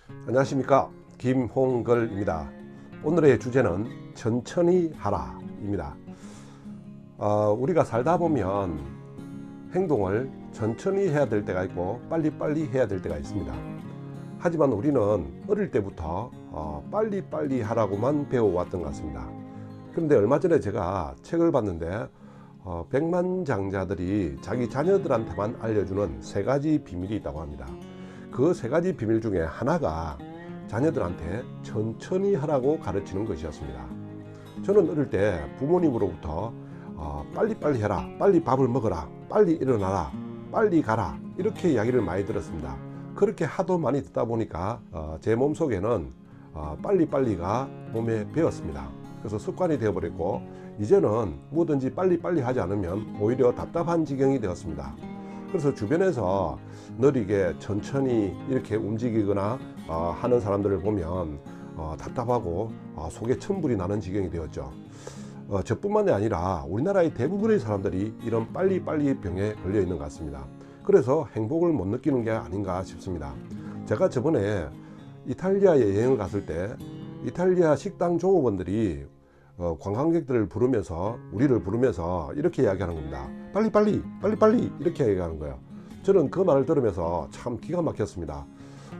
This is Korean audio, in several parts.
안녕하십니까, 김홍걸입니다. 오늘의 주제는 천천히 하라 입니다. 우리가 살다 보면 행동을 천천히 해야 될 때가 있고 빨리빨리 해야 될 때가 있습니다. 하지만 우리는 어릴 때부터 빨리빨리 하라고만 배워왔던 것 같습니다. 그런데 얼마 전에 제가 책을 봤는데 백만장자들이 자기 자녀들한테만 알려주는 3가지 비밀이 있다고 합니다. 그 3가지 비밀 중에 하나가 자녀들한테 천천히 하라고 가르치는 것이었습니다. 저는 어릴 때 부모님으로부터 빨리빨리 해라, 빨리 밥을 먹어라, 빨리 일어나라, 빨리 가라, 이렇게 이야기를 많이 들었습니다. 그렇게 하도 많이 듣다 보니까 제 몸속에는 빨리빨리가 몸에 배었습니다. 그래서 습관이 되어버렸고, 이제는 뭐든지 빨리빨리 하지 않으면 오히려 답답한 지경이 되었습니다. 그래서 주변에서 느리게 천천히 이렇게 움직이거나 하는 사람들을 보면 답답하고 속에 천불이 나는 지경이 되었죠. 저뿐만이 아니라 우리나라의 대부분의 사람들이 이런 빨리빨리 병에 걸려 있는 것 같습니다. 그래서 행복을 못 느끼는 게 아닌가 싶습니다. 제가 저번에 이탈리아에 여행을 갔을 때 이탈리아 식당 종업원들이 관광객들을 부르면서, 우리를 부르면서 이렇게 이야기하는 겁니다. 빨리빨리 빨리빨리 이렇게 얘기하는 거예요. 저는 그 말을 들으면서 참 기가 막혔습니다.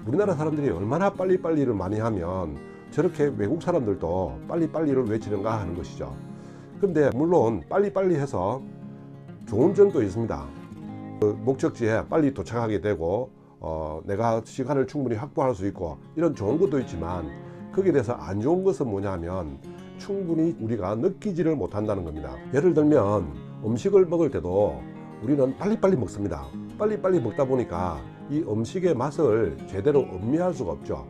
우리나라 사람들이 얼마나 빨리빨리를 많이 하면 저렇게 외국 사람들도 빨리빨리를 외치는가 하는 것이죠. 그런데 물론 빨리빨리 해서 좋은 점도 있습니다. 목적지에 빨리 도착하게 되고 내가 시간을 충분히 확보할 수 있고 이런 좋은 것도 있지만, 거기에 대해서 안 좋은 것은 뭐냐면 충분히 우리가 느끼지를 못한다는 겁니다. 예를 들면 음식을 먹을 때도 우리는 빨리빨리 먹습니다. 빨리빨리 먹다 보니까 이 음식의 맛을 제대로 음미할 수가 없죠.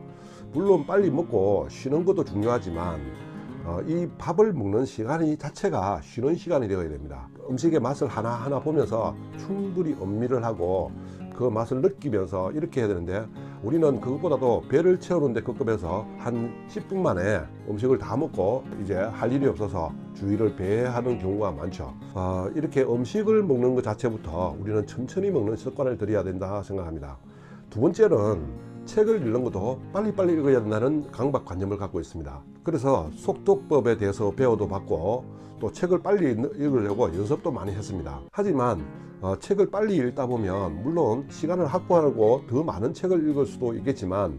물론 빨리 먹고 쉬는 것도 중요하지만 이 밥을 먹는 시간이 자체가 쉬는 시간이 되어야 됩니다. 음식의 맛을 하나하나 보면서 충분히 음미를 하고 그 맛을 느끼면서 이렇게 해야 되는데, 우리는 그것보다도 배를 채우는 데 급급해서 한 10분 만에 음식을 다 먹고 이제 할 일이 없어서 주의를 배회하는 경우가 많죠. 이렇게 음식을 먹는 것 자체부터 우리는 천천히 먹는 습관을 들여야 된다 생각합니다. 두 번째는 책을 읽는 것도 빨리빨리 읽어야 된다는 강박관념을 갖고 있습니다. 그래서 속독법에 대해서 배워도 받고 또 책을 빨리 읽으려고 연습도 많이 했습니다. 하지만 책을 빨리 읽다 보면 물론 시간을 확보하고 더 많은 책을 읽을 수도 있겠지만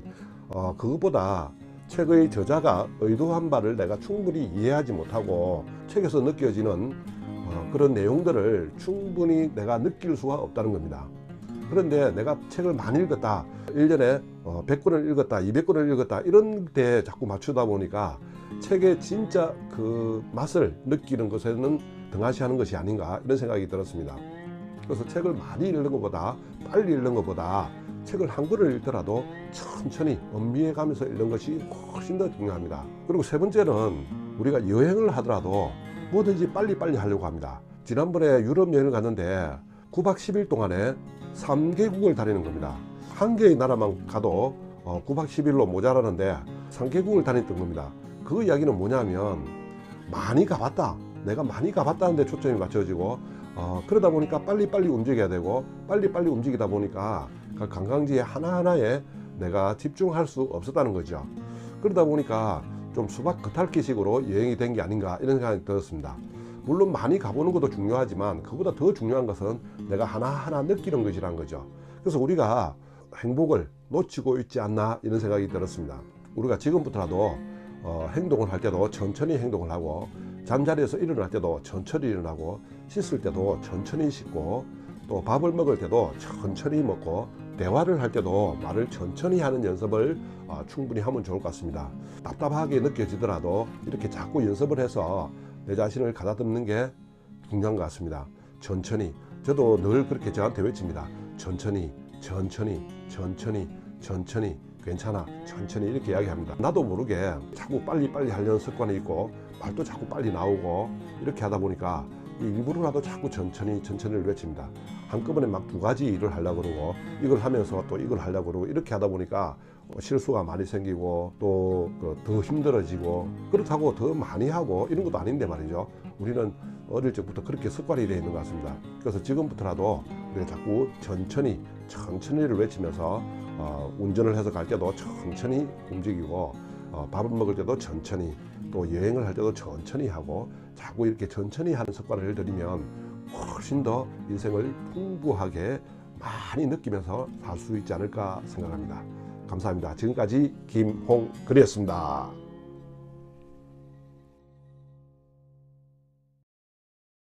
그것보다 책의 저자가 의도한 바를 내가 충분히 이해하지 못하고 책에서 느껴지는 그런 내용들을 충분히 내가 느낄 수가 없다는 겁니다. 그런데 내가 책을 많이 읽었다, 1년에 100권을 읽었다, 200권을 읽었다, 이런 데 자꾸 맞추다 보니까 책의 진짜 그 맛을 느끼는 것에는 등하시하는 것이 아닌가, 이런 생각이 들었습니다. 그래서 책을 많이 읽는 것보다, 빨리 읽는 것보다 책을 한 권을 읽더라도 천천히 음미해 가면서 읽는 것이 훨씬 더 중요합니다. 그리고 세 번째는 우리가 여행을 하더라도 뭐든지 빨리빨리 하려고 합니다. 지난번에 유럽 여행을 갔는데 9박 10일 동안에 3개국을 다니는 겁니다. 한 개의 나라만 가도 9박 10일로 모자라는데 3개국을 다녔던 겁니다. 그 이야기는 뭐냐면 많이 가봤다, 내가 많이 가봤다는 데 초점이 맞춰지고 그러다 보니까 빨리빨리 움직여야 되고, 빨리빨리 움직이다 보니까 그 관광지에 하나하나에 내가 집중할 수 없었다는 거죠. 그러다 보니까 좀 수박 겉핥기식으로 여행이 된 게 아닌가, 이런 생각이 들었습니다. 물론 많이 가보는 것도 중요하지만 그보다 더 중요한 것은 내가 하나하나 느끼는 것이란 거죠. 그래서 우리가 행복을 놓치고 있지 않나, 이런 생각이 들었습니다. 우리가 지금부터라도 행동을 할 때도 천천히 행동을 하고, 잠자리에서 일어날 때도 천천히 일어나고, 씻을 때도 천천히 씻고, 또 밥을 먹을 때도 천천히 먹고, 대화를 할 때도 말을 천천히 하는 연습을 충분히 하면 좋을 것 같습니다. 답답하게 느껴지더라도 이렇게 자꾸 연습을 해서 내 자신을 가다듬는 게 중요한 것 같습니다. 천천히. 저도 늘 그렇게 저한테 외칩니다. 천천히, 천천히, 천천히, 천천히, 괜찮아, 천천히, 이렇게 이야기합니다. 나도 모르게 자꾸 빨리빨리 하려는 습관이 있고 말도 자꾸 빨리 나오고 이렇게 하다 보니까 일부러라도 자꾸 천천히 천천히를 외칩니다. 한꺼번에 막 2가지 일을 하려고 그러고, 이걸 하면서 또 이걸 하려고 그러고, 이렇게 하다 보니까 실수가 많이 생기고 또 더 힘들어지고, 그렇다고 더 많이 하고 이런 것도 아닌데 말이죠. 우리는 어릴 적부터 그렇게 습관이 되어 있는 것 같습니다. 그래서 지금부터라도 우리가 자꾸 천천히 천천히를 외치면서 운전을 해서 갈 때도 천천히 움직이고 밥을 먹을 때도 천천히, 또 여행을 할 때도 천천히 하고, 자꾸 이렇게 천천히 하는 습관을 들이면 훨씬 더 인생을 풍부하게 많이 느끼면서 살 수 있지 않을까 생각합니다. 감사합니다. 지금까지 김홍근이었습니다.